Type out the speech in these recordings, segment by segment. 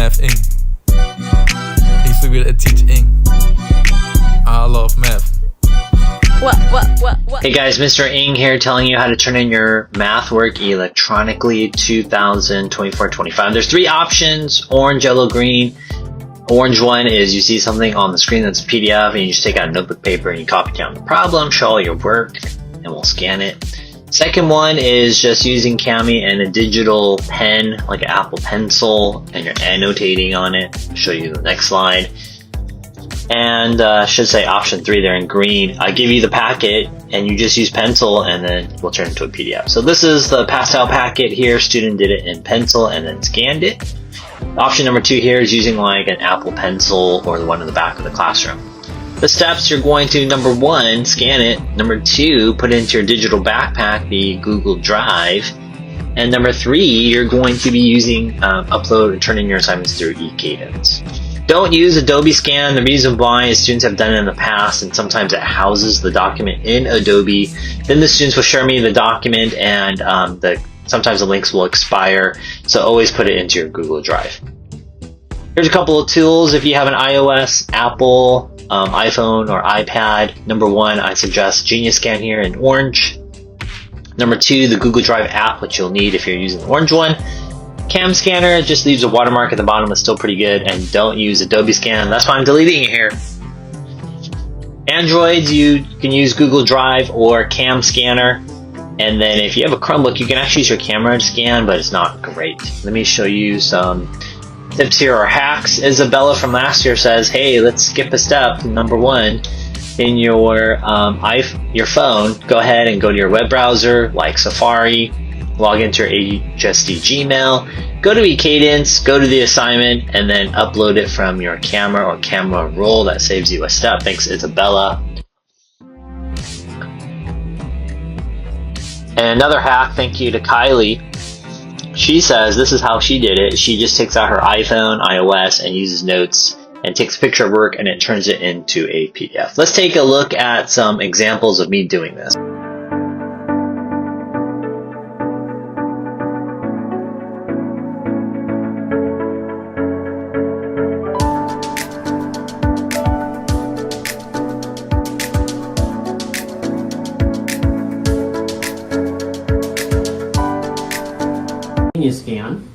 math ing. He figured to teach ing. I love math. Hey guys, Mr. Ing here telling you how to turn in your math work electronically 2024-25. There's three options: orange, yellow, green. Orange one is you see something on the screen that's a PDF and you just take out a notebook paper and you copy down the problem, show all your work, and we'll scan it. Second one is just using Cami and a digital pen, like an Apple Pencil, and you're annotating on it. I'll show you the next slide. And should say option 3 there in green. I give you the packet and you just use pencil and then we'll turn it into a PDF. So this is the passed out packet here. Student did it in pencil and then scanned it. Option number 2 here is using like an Apple Pencil or the one in the back of the classroom. The steps, you're going to, number 1, scan it. Number 2, put it into your digital backpack, the Google Drive. And number 3, you're going to be using upload and turn in your assignments through ekadence. Don't use Adobe Scan. The reason why is students have done it in the past and sometimes it houses the document in Adobe. Then the students will share me the document and sometimes the links will expire. So always put it into your Google Drive. Here's a couple of tools if you have an iOS, Apple, iPhone, or iPad. Number 1, I suggest Genius Scan here in orange. Number 2, the Google Drive app, which you'll need if you're using the orange one. Cam Scanner just leaves a watermark at the bottom. It's still pretty good. And don't use Adobe Scan. That's why I'm deleting it here. Androids, you can use Google Drive or Cam Scanner. And then if you have a Chromebook, you can actually use your camera to scan, but it's not great. Let me show you some tips here or hacks. Isabella from last year says, hey, let's skip a step. Number 1, in your phone, go ahead and go to your web browser like Safari. Log into your HSD Gmail, go to ekadence, go to the assignment, and then upload it from your camera or camera roll. That saves you a step. Thanks, Isabella. And another hack, thank you to Kylie. She says this is how she did it. She just takes out her iPhone, iOS, and uses Notes and takes a picture of work and it turns it into a PDF. Let's take a look at some examples of me doing this. You scan,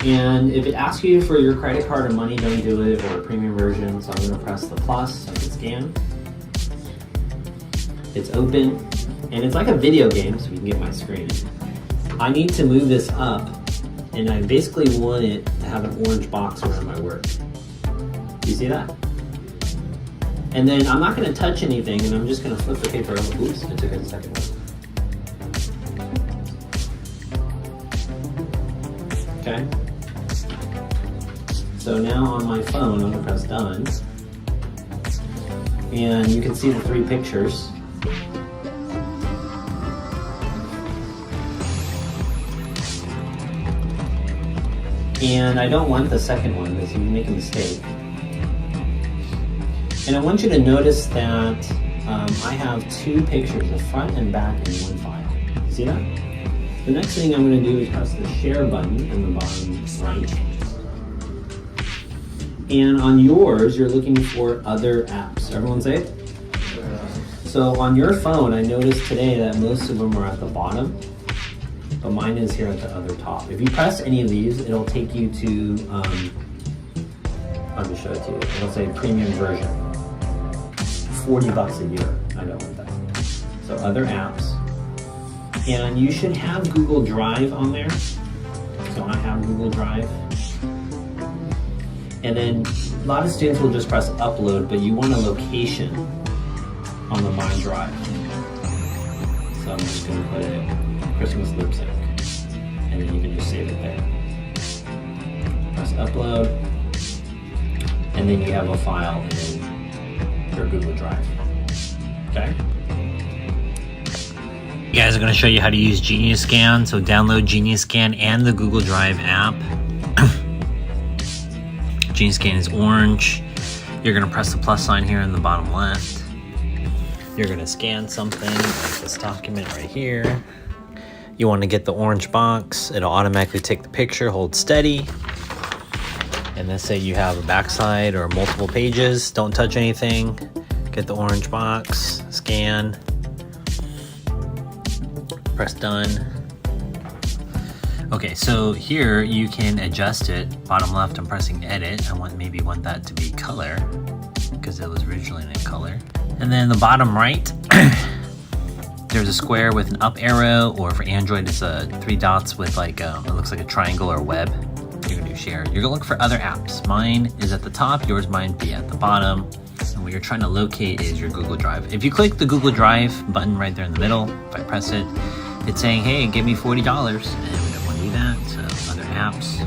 and if it asks you for your credit card or money, don't do it, or a premium version. So I'm going to press the plus so I can scan. It's open, and it's like a video game, so we can get my screen. I need to move this up, and I basically want it to have an orange box around my work. Do you see that? And then I'm not going to touch anything, and I'm just going to flip the paper over. Oops, it took a second. Okay. So now on my phone, I'm going to press done. And you can see the 3 pictures. And I don't want the second one because you can make a mistake. And I want you to notice that I have 2 pictures, the front and back, in one file. You see that? The next thing I'm going to do is press the share button in the bottom right. And on yours, you're looking for other apps. Everyone say it? So on your phone, I noticed today that most of them are at the bottom, but mine is here at the other top. If you press any of these, it'll take you to, I'll just show it to you. It'll say premium version. $40 a year. I don't want that. So other apps. And you should have Google Drive on there. So I have Google Drive. And then a lot of students will just press upload, but you want a location on the My Drive. So I'm just going to put it Christmas lip sync. And then you can just save it there. Press upload. And then you have a file in your Google Drive. Okay? You guys are going to show you how to use Genius Scan. So download Genius Scan and the Google Drive app. Genius Scan is orange. You're going to press the plus sign here in the bottom left. You're going to scan something like this document right here. You want to get the orange box. It'll automatically take the picture. Hold steady. And then say you have a backside or multiple pages, don't touch anything. Get the orange box, scan, press done. Okay, so here you can adjust it. Bottom left, I'm pressing edit. I maybe want that to be color because it was originally in color. And then the bottom right, there's a square with an up arrow, or for Android, it's three dots with like, it looks like a triangle or a web. You're gonna do share. You're gonna look for other apps. Mine is at the top, yours might be at the bottom. And what you're trying to locate is your Google Drive. If you click the Google Drive button right there in the middle, if I press it, it's saying, hey, give me $40. And we don't want to do that, so other apps.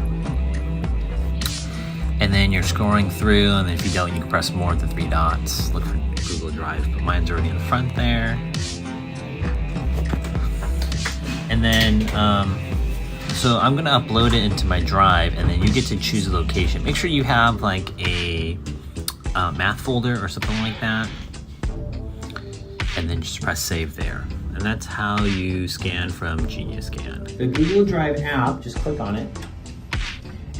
And then you're scrolling through, and if you don't, you can press more of the three dots. Look for Google Drive, but mine's already in the front there. And then, so I'm gonna upload it into my drive, and then you get to choose a location. Make sure you have like a math folder or something like that, and then just press save there. And that's how you scan from Genius Scan. The Google Drive app, just click on it.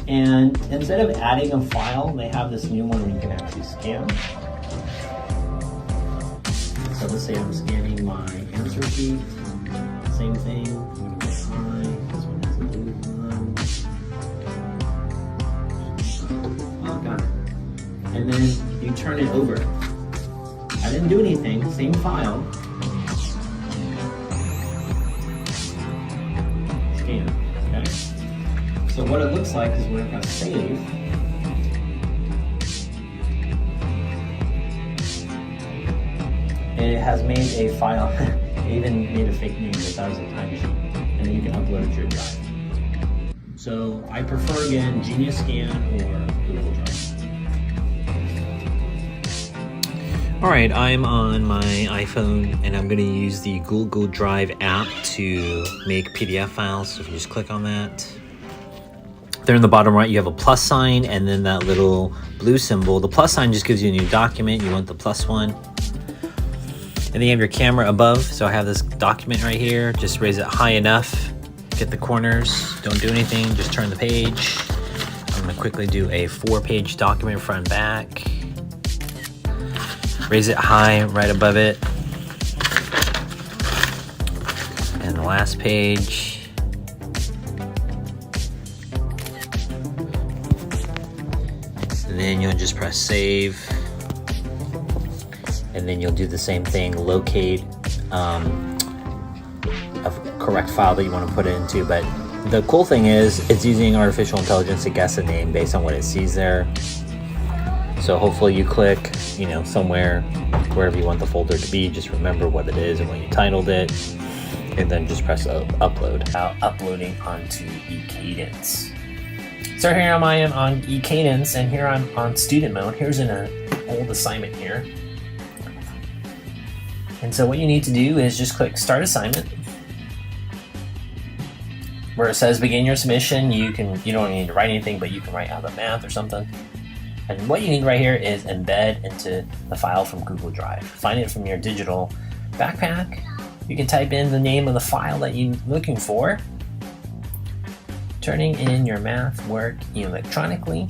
And instead of adding a file, they have this new one where you can actually scan. So let's say I'm scanning my answer sheet. Same thing. I'm going to go high. This one has a blue one. Oh, got it. And then you turn it over. I didn't do anything. Same file. Scan. Okay. So what it looks like is when I press save, it has made a file. It even made a fake name that was a timesheet, and then you can upload it to your drive. So I prefer again Genius Scan or Google Drive. All right, I'm on my iPhone, and I'm gonna use the Google Drive app to make PDF files. So if you just click on that, there in the bottom right, you have a plus sign and then that little blue symbol. The plus sign just gives you a new document. You want the plus one. And then you have your camera above. So I have this document right here. Just raise it high enough. Get the corners. Don't do anything. Just turn the page. I'm gonna quickly do a 4-page document front and back. Raise it high right above it. And the last page. And then you'll just press save, and then you'll do the same thing, locate a correct file that you want to put it into. But the cool thing is it's using artificial intelligence to guess a name based on what it sees there. So hopefully you click, somewhere, wherever you want the folder to be, just remember what it is and what you titled it, and then just press upload. Now uploading onto ekadence. So here I am on ekadence, and here I'm on student mode. Here's an old assignment here. And so what you need to do is just click Start Assignment. Where it says Begin Your Submission, you don't need to write anything, but you can write out the math or something. And what you need right here is embed into the file from Google Drive. Find it from your digital backpack. You can type in the name of the file that you're looking for. Turning in your math work electronically.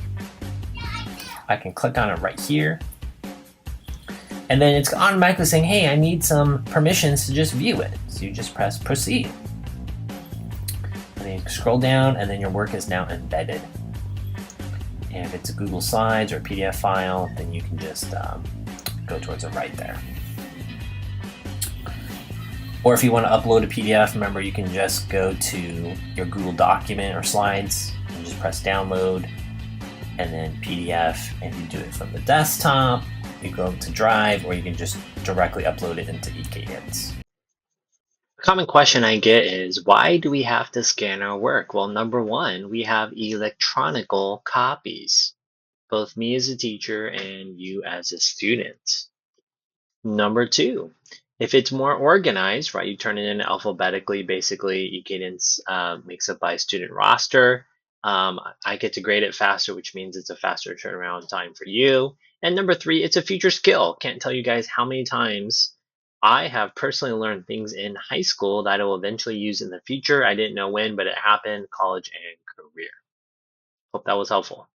I can click on it right here. And then it's automatically saying, hey, I need some permissions to just view it. So you just press proceed. And then you scroll down, and then your work is now embedded. And if it's a Google Slides or a PDF file, then you can just go towards the right there. Or if you want to upload a PDF, remember you can just go to your Google document or slides and just press download, and then PDF, and you do it from the desktop, you go to Drive, or you can just directly upload it into ekadence. A common question I get is, why do we have to scan our work? Well, number one, we have electronical copies, both me as a teacher and you as a student. Number two, if it's more organized, right, you turn it in alphabetically. Basically, ekadence makes up by student roster. I get to grade it faster, which means it's a faster turnaround time for you. And number three, it's a future skill. Can't tell you guys how many times I have personally learned things in high school that I will eventually use in the future. I didn't know when, but it happened, college and career. Hope that was helpful.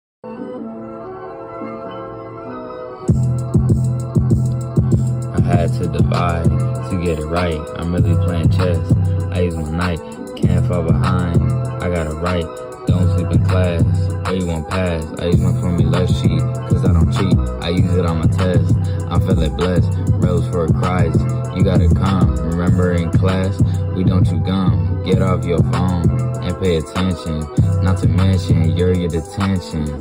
had to divide to get it right. I'm really playing chess. I use my knife, can't fall behind. I got it right, don't sleep in class. Or you won't pass. I use my formula sheet, cause I don't cheat. I use it on my test. I'm feeling blessed, rose for a Christ. You gotta come, remember in class, we don't chew gum. Get off your phone and pay attention. Not to mention, you're your detention.